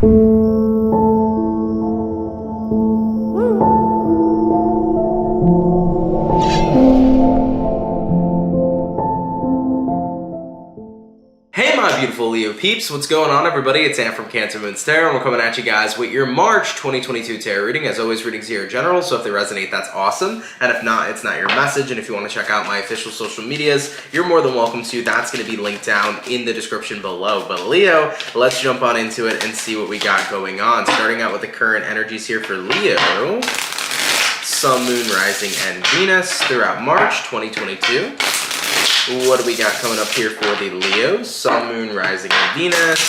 Hey my beautiful Leo peeps, what's going on everybody? It's Sam from CancerMoonsTarot and we're coming at you guys with your March 2022 tarot reading. As always, readings here are general, so if they resonate, that's awesome. And if not, it's not your message. And if you want to check out my official social medias, you're more than welcome to. That's going to be linked down in the description below. But Leo, let's jump on into it and see what we got going on. Starting out with the current energies here for Leo. Sun, Moon, Rising, and Venus throughout March 2022. What do we got coming up here for the Leos? Sun, Moon, Rising, and Venus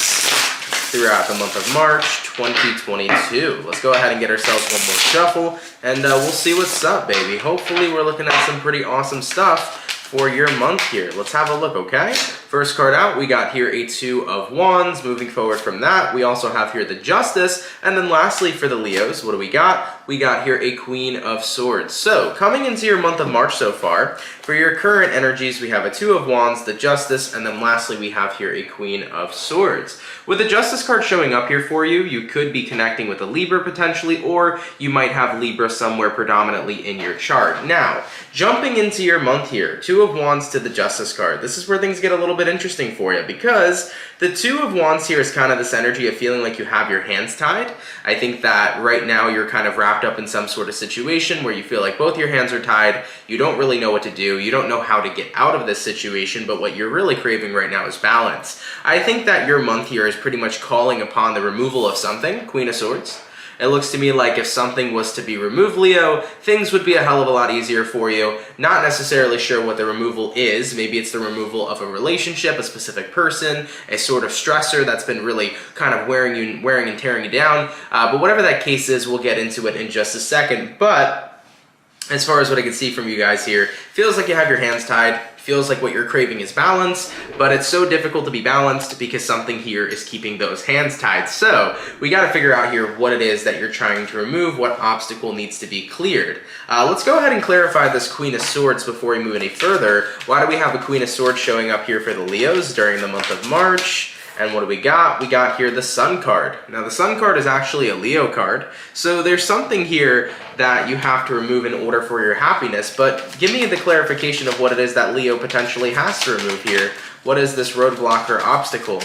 throughout the month of March 2022. Let's go ahead and get ourselves one more shuffle, and we'll see what's up, baby. Hopefully we're looking at some pretty awesome stuff for your month here. Let's have a look, okay? First card out, we got here a Two of Wands. Moving forward from that, we also have here the Justice. And then lastly for the Leos, what do we got? We got here a Queen of Swords. So coming into your month of March so far, for your current energies, we have a Two of Wands, the Justice, and then lastly we have here a Queen of Swords. With the Justice card showing up here for you, you could be connecting with a Libra potentially, or you might have Libra somewhere predominantly in your chart. Now, jumping into your month here, Two of Wands to the Justice card. This is where things get a little bit interesting for you, because the Two of Wands here is kind of this energy of feeling like you have your hands tied. I think that right now you're kind of wrapped up in some sort of situation where you feel like both your hands are tied, you don't really know what to do, you don't know how to get out of this situation, but what you're really craving right now is balance. I think that your month here is pretty much calling upon the removal of something, Queen of Swords. It looks to me like if something was to be removed, Leo, things would be a hell of a lot easier for you. Not necessarily sure what the removal is. Maybe it's the removal of a relationship, a specific person, a sort of stressor that's been really kind of wearing and tearing you down. But whatever that case is, we'll get into it in just a second. But as far as what I can see from you guys here, feels like you have your hands tied. Feels like what you're craving is balance, but it's so difficult to be balanced because something here is keeping those hands tied. So we got to figure out here what it is that you're trying to remove, what obstacle needs to be cleared. Let's go ahead and clarify this Queen of Swords before we move any further. Why do we have a Queen of Swords showing up here for the Leos during the month of March? And what do we got? We got here the Sun card. Now the Sun card is actually a Leo card, so there's something here that you have to remove in order for your happiness, but give me the clarification of what it is that Leo potentially has to remove here. What is this roadblock or obstacle?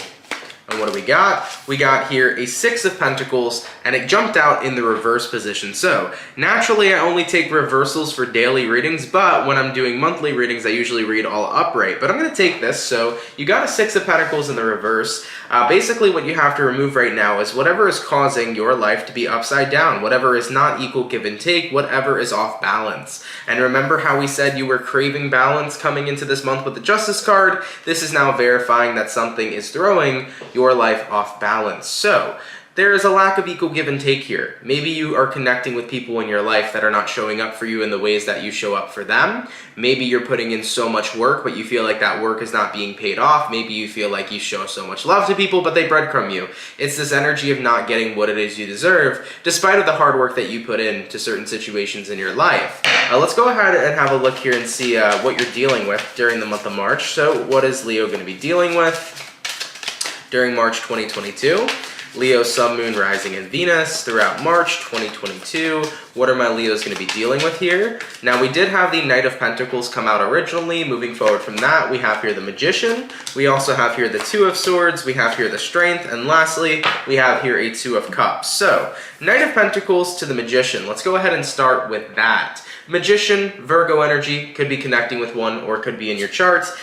And what do we got? We got here a Six of Pentacles, and it jumped out in the reverse position. So naturally I only take reversals for daily readings, but when I'm doing monthly readings I usually read all upright. But I'm going to take this. So you got a Six of Pentacles in the reverse. Basically what you have to remove right now is whatever is causing your life to be upside down, whatever is not equal give and take, whatever is off balance. And remember how we said you were craving balance coming into this month with the Justice card? This is now verifying that something is throwing your life off balance. So there is a lack of equal give and take here. Maybe you are connecting with people in your life that are not showing up for you in the ways that you show up for them. Maybe you're putting in so much work, but you feel like that work is not being paid off. Maybe you feel like you show so much love to people, but they breadcrumb you. It's this energy of not getting what it is you deserve, despite of the hard work that you put into certain situations in your life. Let's go ahead and have a look here and see what you're dealing with during the month of March. So what is Leo going to be dealing with during March 2022? Leo, Sun, Moon, Rising, and Venus throughout March 2022. What are my Leos going to be dealing with here? Now, we did have the Knight of Pentacles come out originally. Moving forward from that, we have here the Magician. We also have here the Two of Swords. We have here the Strength. And lastly, we have here a Two of Cups. So, Knight of Pentacles to the Magician. Let's go ahead and start with that. Magician, Virgo energy, could be connecting with one or could be in your charts.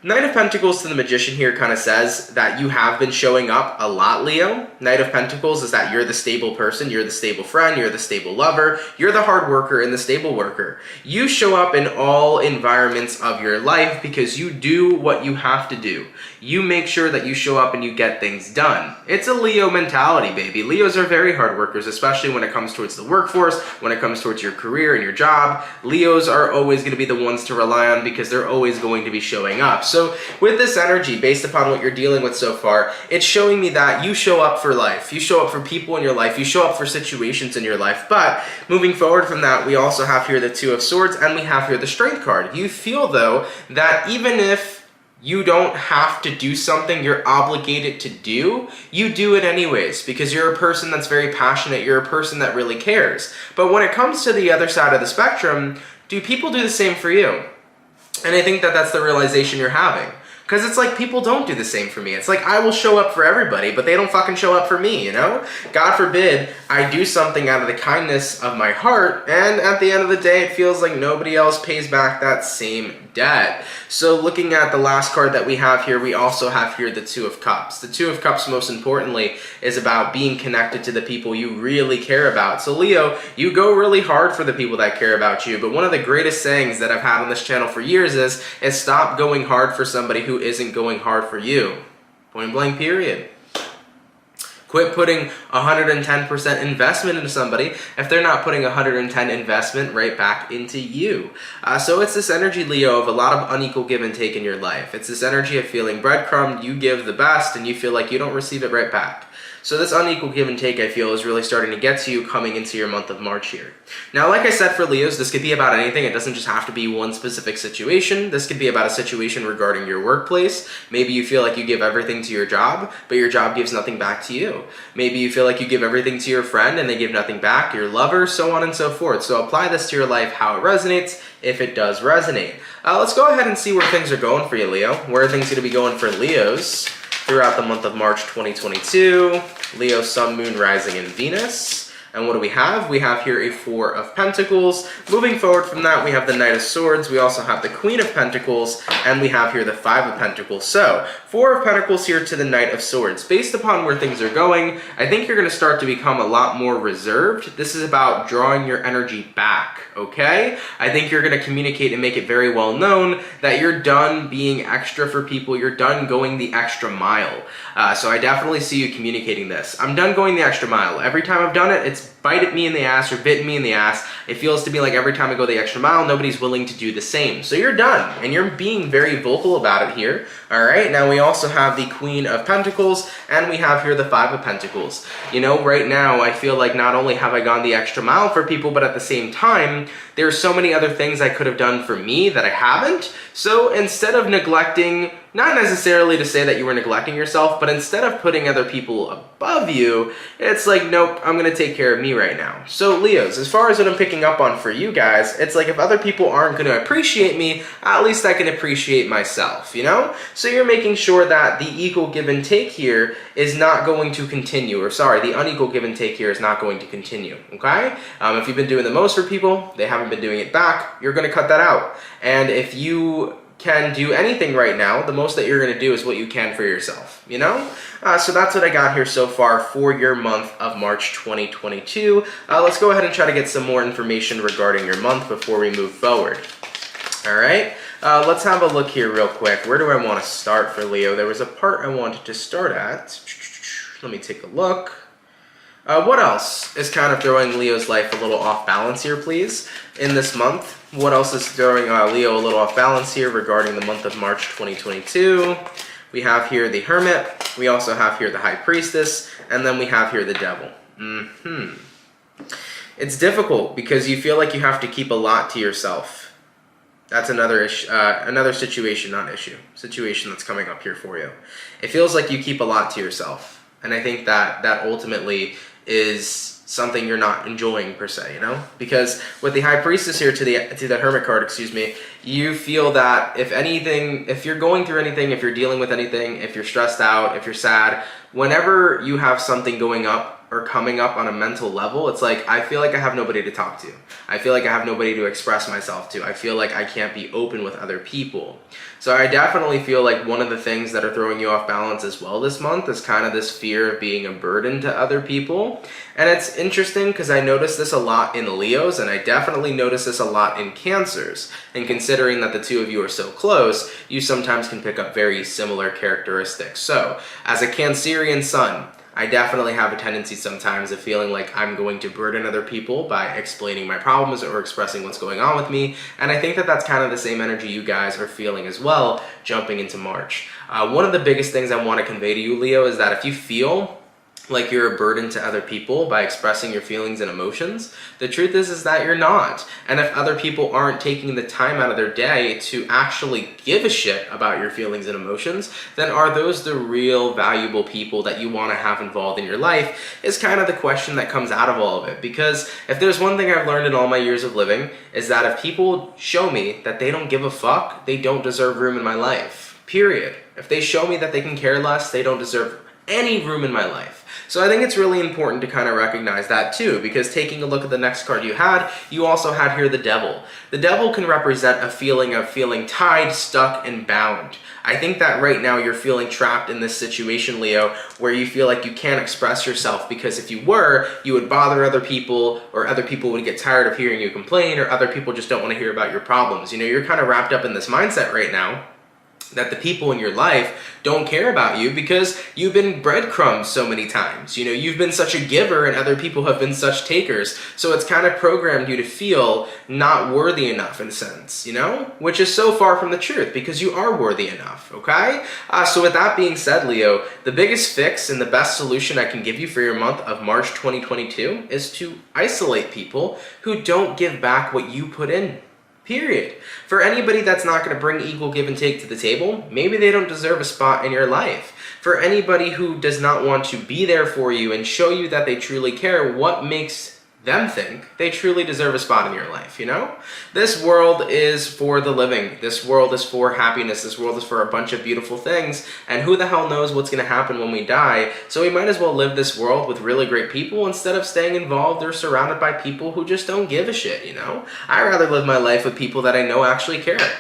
Knight of Pentacles to the Magician here kind of says that you have been showing up a lot, Leo. Knight of Pentacles is that you're the stable person, you're the stable friend, you're the stable lover, you're the hard worker and the stable worker. You show up in all environments of your life because you do what you have to do. You make sure that you show up and you get things done. It's a Leo mentality, baby. Leos are very hard workers, especially when it comes towards the workforce, when it comes towards your career and your job. Leos are always going to be the ones to rely on because they're always going to be showing up. So with this energy, based upon what you're dealing with so far, it's showing me that you show up for life. You show up for people in your life. You show up for situations in your life. But moving forward from that, we also have here the Two of Swords and we have here the Strength card. You feel, though, that even if you don't have to do something you're obligated to do. You do it anyways because you're a person that's very passionate. You're a person that really cares. But when it comes to the other side of the spectrum, do people do the same for you? And I think that that's the realization you're having. Because it's like people don't do the same for me. It's like I will show up for everybody, but they don't fucking show up for me, you know? God forbid I do something out of the kindness of my heart, and at the end of the day, it feels like nobody else pays back that same debt. So looking at the last card that we have here, we also have here the Two of Cups. The Two of Cups, most importantly, is about being connected to the people you really care about. So Leo, you go really hard for the people that care about you, but one of the greatest sayings that I've had on this channel for years is stop going hard for somebody who isn't going hard for you. Point blank period. Quit putting 110% investment into somebody if they're not putting 110 investment right back into you. So it's this energy, Leo, of a lot of unequal give and take in your life. It's this energy of feeling breadcrumbed, you give the best, and you feel like you don't receive it right back. So this unequal give and take, I feel, is really starting to get to you coming into your month of March here. Now, like I said, for Leos, this could be about anything. It doesn't just have to be one specific situation. This could be about a situation regarding your workplace. Maybe you feel like you give everything to your job, but your job gives nothing back to you. Maybe you feel like you give everything to your friend and they give nothing back, your lover, so on and so forth. So apply this to your life, how it resonates, if it does resonate. Let's go ahead and see where things are going for you, Leo. Where are things going to be going for Leos throughout the month of March 2022. Leo, Sun, Moon, Rising, and Venus. And what do we have? We have here a Four of Pentacles. Moving forward from that, we have the Knight of Swords. We also have the Queen of Pentacles, and we have here the Five of Pentacles. So, Four of Pentacles here to the Knight of Swords. Based upon where things are going, I think you're going to start to become a lot more reserved. This is about drawing your energy back, okay? I think you're going to communicate and make it very well known that you're done being extra for people. You're done going the extra mile. So I definitely see you communicating this. I'm done going the extra mile. Every time I've done it, it's bited me in the ass or bitten me in the ass. It feels to me like every time I go the extra mile, nobody's willing to do the same. So you're done, and you're being very vocal about it here. All right, now we also have the Queen of Pentacles, and we have here the Five of Pentacles. You know, right now, I feel like not only have I gone the extra mile for people, but at the same time, there's so many other things I could have done for me that I haven't. So instead of neglecting, not necessarily to say that you were neglecting yourself, but instead of putting other people above you, it's like, nope, I'm going to take care of me right now. So Leos, as far as what I'm picking up on for you guys, it's like if other people aren't going to appreciate me, at least I can appreciate myself, you know? So you're making sure that the equal give and take here is not going to continue, or sorry, the unequal give and take here is not going to continue, okay? If you've been doing the most for people, they haven't been doing it back, you're going to cut that out. And if you can do anything right now, the most that you're going to do is what you can for yourself, you know? So that's what I got here so far for your month of March 2022. Let's go ahead and try to get some more information regarding your month before we move forward. All right, let's have a look here real quick. Where do I want to start for Leo? There was a part I wanted to start at. Let me take a look. What else is kind of throwing Leo's life a little off balance here, please, in this month? What else is throwing Leo a little off balance here regarding the month of March 2022? We have here the Hermit. We also have here the High Priestess. And then we have here the Devil. It's difficult because you feel like you have to keep a lot to yourself. That's another situation, not issue. Situation that's coming up here for you. It feels like you keep a lot to yourself. And I think that ultimately is something you're not enjoying per se, you know? Because with the High Priestess here to the Hermit card, excuse me, you feel that if anything, if you're going through anything, if you're dealing with anything, if you're stressed out, if you're sad, whenever you have something going up or coming up on a mental level, it's like, I feel like I have nobody to talk to. I feel like I have nobody to express myself to. I feel like I can't be open with other people. So I definitely feel like one of the things that are throwing you off balance as well this month is kind of this fear of being a burden to other people. And it's interesting because I notice this a lot in Leos, and I definitely notice this a lot in Cancers. And considering that the two of you are so close, you sometimes can pick up very similar characteristics. So as a Cancerian sun, I definitely have a tendency sometimes of feeling like I'm going to burden other people by explaining my problems or expressing what's going on with me. And I think that that's kind of the same energy you guys are feeling as well, jumping into March. One of the biggest things I want to convey to you, Leo, is that if you feel like you're a burden to other people by expressing your feelings and emotions. The truth is that you're not. And if other people aren't taking the time out of their day to actually give a shit about your feelings and emotions, then are those the real valuable people that you want to have involved in your life, is kind of the question that comes out of all of it. Because if there's one thing I've learned in all my years of living, is that if people show me that they don't give a fuck, they don't deserve room in my life. Period. If they show me that they can care less, they don't deserve any room in my life. So I think it's really important to kind of recognize that too, because taking a look at the next card you also had here the Devil. The Devil can represent a feeling of feeling tied, stuck, and bound. I think that right now you're feeling trapped in this situation, Leo, where you feel like you can't express yourself, because if you were, you would bother other people, or other people would get tired of hearing you complain, or other people just don't want to hear about your problems. You know, you're kind of wrapped up in this mindset right now that the people in your life don't care about you because you've been breadcrumbed so many times. You know, you've been such a giver and other people have been such takers. So it's kind of programmed you to feel not worthy enough in a sense, you know, which is so far from the truth, because you are worthy enough, okay? So with that being said, Leo, the biggest fix and the best solution I can give you for your month of March 2022 is to isolate people who don't give back what you put in. Period. For anybody that's not going to bring equal give and take to the table, maybe they don't deserve a spot in your life. For anybody who does not want to be there for you and show you that they truly care, what makes them think they truly deserve a spot in your life, you know? This world is for the living. This world is for happiness. This world is for a bunch of beautiful things. And who the hell knows what's going to happen when we die? So we might as well live this world with really great people instead of staying involved or surrounded by people who just don't give a shit, you know? I'd rather live my life with people that I know actually care.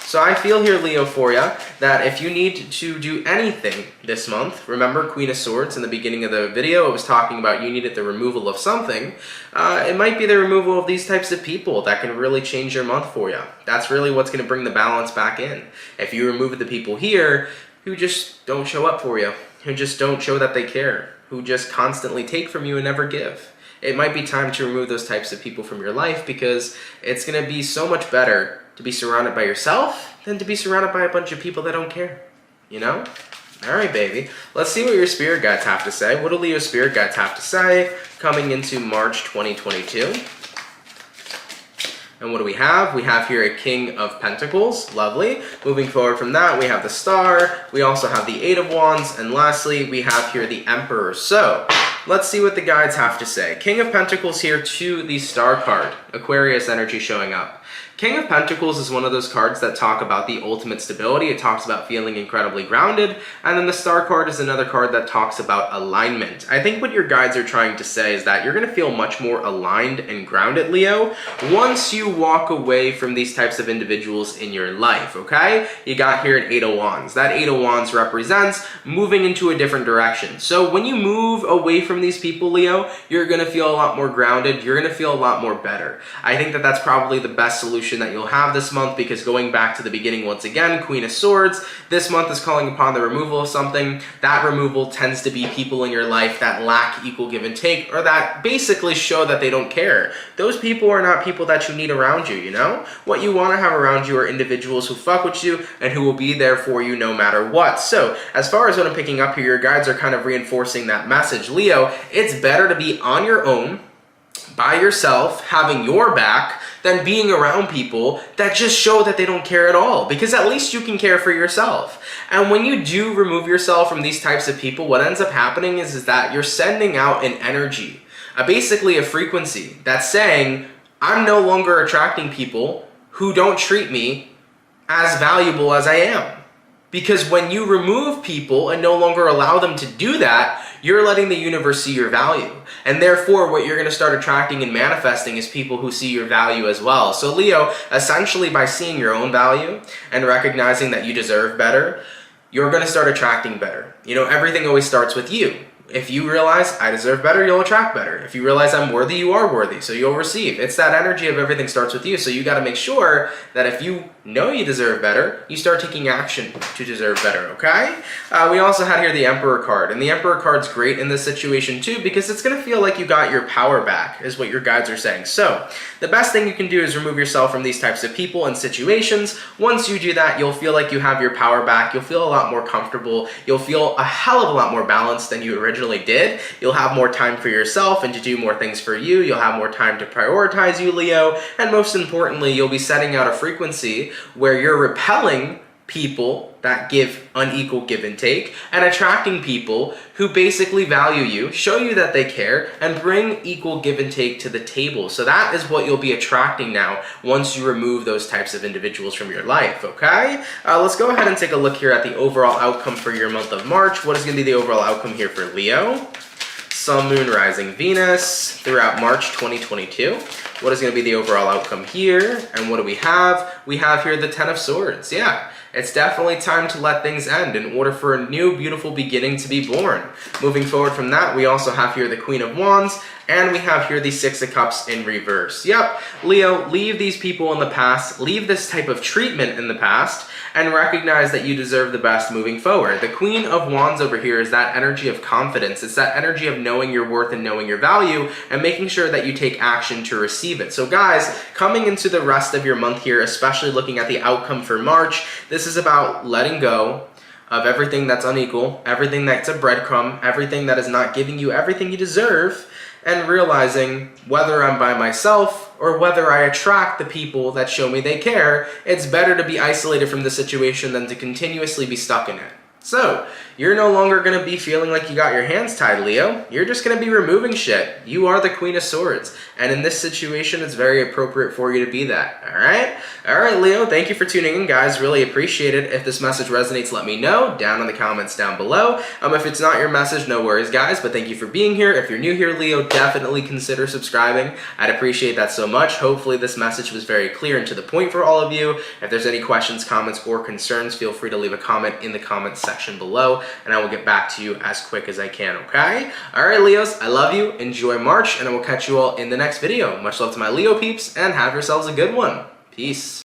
So I feel here, Leo, for you, that if you need to do anything this month, remember Queen of Swords in the beginning of the video, it was talking about you needed the removal of something. It might be the removal of these types of people that can really change your month for you. That's really what's going to bring the balance back in. If you remove the people here who just don't show up for you, who just don't show that they care, who just constantly take from you and never give, it might be time to remove those types of people from your life, because it's going to be so much better to be surrounded by yourself than to be surrounded by a bunch of people that don't care, you know? All right, baby. Let's see what your spirit guides have to say. What do Leo's spirit guides have to say coming into March 2022? And what do we have? We have here a King of Pentacles. Lovely. Moving forward from that, we have the Star. We also have the Eight of Wands. And lastly, we have here the Emperor. So let's see what the guides have to say. King of Pentacles here to the Star card. Aquarius energy showing up. King of Pentacles is one of those cards that talk about the ultimate stability. It talks about feeling incredibly grounded. And then the Star card is another card that talks about alignment. I think what your guides are trying to say is that you're going to feel much more aligned and grounded, Leo, once you walk away from these types of individuals in your life, okay? You got here an Eight of Wands. That Eight of Wands represents moving into a different direction. So when you move away from these people, Leo, you're going to feel a lot more grounded. You're going to feel a lot more better. I think that that's probably the best solution that you'll have this month, because going back to the beginning once again, Queen of Swords, this month is calling upon the removal of something. That removal tends to be people in your life that lack equal give and take, or that basically show that they don't care. Those people are not people that you need around you, you know? What you want to have around you are individuals who fuck with you and who will be there for you no matter what. So as far as what I'm picking up here, your guides are kind of reinforcing that message. Leo, it's better to be on your own, by yourself, having your back, than being around people that just show that they don't care at all, because at least you can care for yourself. And when you do remove yourself from these types of people, what ends up happening is that you're sending out an energy, basically a frequency that's saying, I'm no longer attracting people who don't treat me as valuable as I am. Because when you remove people and no longer allow them to do that, you're letting the universe see your value. And therefore, what you're going to start attracting and manifesting is people who see your value as well. So Leo, essentially by seeing your own value and recognizing that you deserve better, you're going to start attracting better. You know, everything always starts with you. If you realize I deserve better, you'll attract better. If you realize I'm worthy, you are worthy, so you'll receive. It's that energy of everything starts with you, so you got to make sure that if you know you deserve better, you start taking action to deserve better, okay? We also had here the Emperor card, and the Emperor card's great in this situation too, because it's going to feel like you got your power back, is what your guides are saying. So the best thing you can do is remove yourself from these types of people and situations. Once you do that, you'll feel like you have your power back. You'll feel a lot more comfortable. You'll feel a hell of a lot more balanced than you originally originally did. You'll have more time for yourself and to do more things for you. You'll have more time to prioritize you, Leo. And most importantly, you'll be setting out a frequency where you're repelling people that give unequal give and take and attracting people who basically value you, show you that they care, and bring equal give and take to the table. So that is what you'll be attracting now once you remove those types of individuals from your life, okay? Let's go ahead and take a look here at the overall outcome for your month of March. What is going to be the overall outcome here for Leo? Sun, Moon, Rising, Venus throughout March 2022. What is going to be the overall outcome here? And what do we have? We have here the Ten of Swords. Yeah, it's definitely time to let things end in order for a new, beautiful beginning to be born. Moving forward from that, we also have here the Queen of Wands, and we have here the Six of Cups in reverse. Yep, Leo, leave these people in the past, leave this type of treatment in the past, and recognize that you deserve the best moving forward. The Queen of Wands over here is that energy of confidence. It's that energy of knowing your worth and knowing your value and making sure that you take action to receive it. So guys, coming into the rest of your month here, especially looking at the outcome for March, this is about letting go of everything that's unequal, everything that's a breadcrumb, everything that is not giving you everything you deserve, and realizing whether I'm by myself or whether I attract the people that show me they care, it's better to be isolated from the situation than to continuously be stuck in it. So, you're no longer going to be feeling like you got your hands tied, Leo. You're just going to be removing shit. You are the Queen of Swords. And in this situation, it's very appropriate for you to be that. Alright? Alright, Leo, thank you for tuning in, guys. Really appreciate it. If this message resonates, let me know down in the comments down below. If it's not your message, no worries, guys. But thank you for being here. If you're new here, Leo, definitely consider subscribing. I'd appreciate that so much. Hopefully this message was very clear and to the point for all of you. If there's any questions, comments, or concerns, feel free to leave a comment in the comments section below, and I will get back to you as quick as I can, okay? Alright, Leos, I love you. Enjoy March, and I will catch you all in the next video. Much love to my Leo peeps, and have yourselves a good one. Peace.